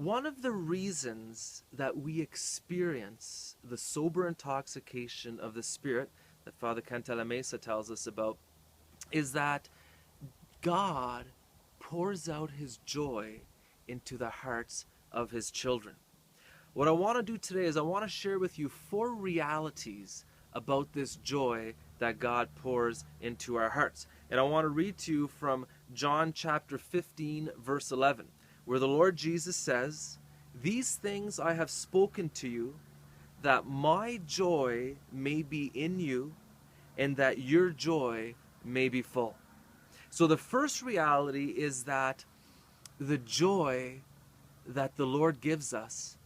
One of the reasons that we experience the sober intoxication of the Spirit that Father Cantalamessa tells us about is that God pours out his joy into the hearts of his children. What I want to do today is I want to share with you 4 realities about this joy that God pours into our hearts. And I want to read to you from John chapter 15, verse 11, where the Lord Jesus says, "These things I have spoken to you, that my joy may be in you, and that your joy may be full." So the first reality is that the joy that the Lord gives us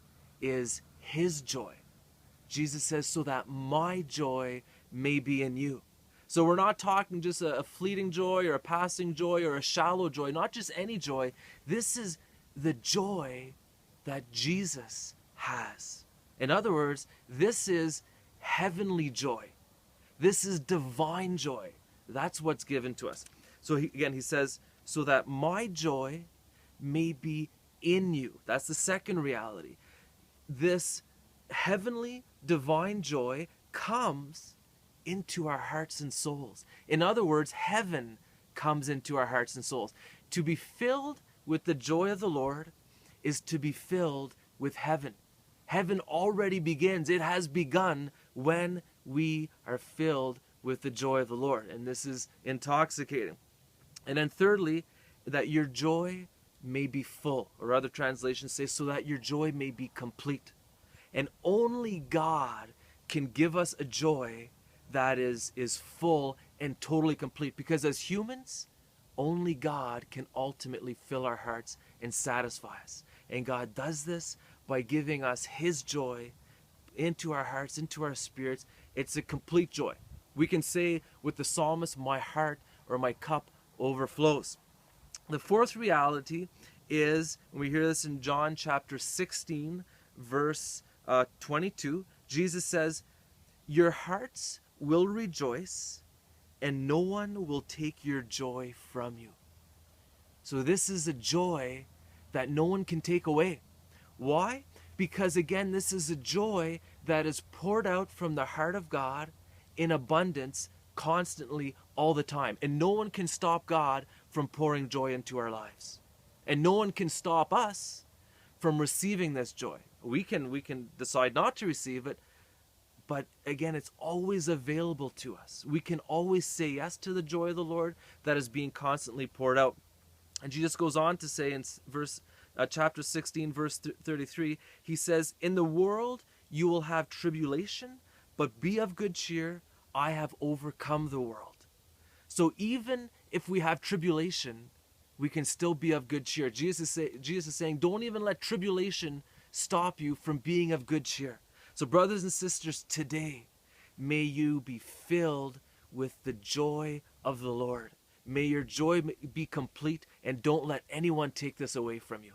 is his joy. Jesus says, so that my joy may be in you. So we're not talking just a fleeting joy or a passing joy or a shallow joy, not just any joy. This is the joy that Jesus has. In other words, this is heavenly joy. This is divine joy. That's what's given to us. So he says, so that my joy may be in you. That's the second reality. This heavenly divine joy comes into our hearts and souls. In other words, heaven comes into our hearts and souls. To be filled with the joy of the Lord is to be filled with heaven. Heaven already begins. It has begun when we are filled with the joy of the Lord. And this is intoxicating. And then thirdly, that your joy may be full. Or other translations say, so that your joy may be complete. And only God can give us a joy that is full and totally complete. Because as humans, only God can ultimately fill our hearts and satisfy us. And God does this by giving us his joy into our hearts, into our spirits. It's a complete joy. We can say with the psalmist, my heart or my cup overflows. The fourth reality is, and we hear this in John chapter 16, verse 22, Jesus says, your hearts will rejoice and no one will take your joy from you. So this is a joy that no one can take away. Why? Because again, this is a joy that is poured out from the heart of God in abundance, constantly, all the time. And no one can stop God from pouring joy into our lives. And no one can stop us from receiving this joy. We can decide not to receive it, but again, it's always available to us. We can always say yes to the joy of the Lord that is being constantly poured out. And Jesus goes on to say in chapter 16, verse 33, he says, in the world you will have tribulation, but be of good cheer, I have overcome the world. So even if we have tribulation, we can still be of good cheer. Jesus is saying, don't even let tribulation stop you from being of good cheer. So brothers and sisters, today, may you be filled with the joy of the Lord. May your joy be complete, and don't let anyone take this away from you.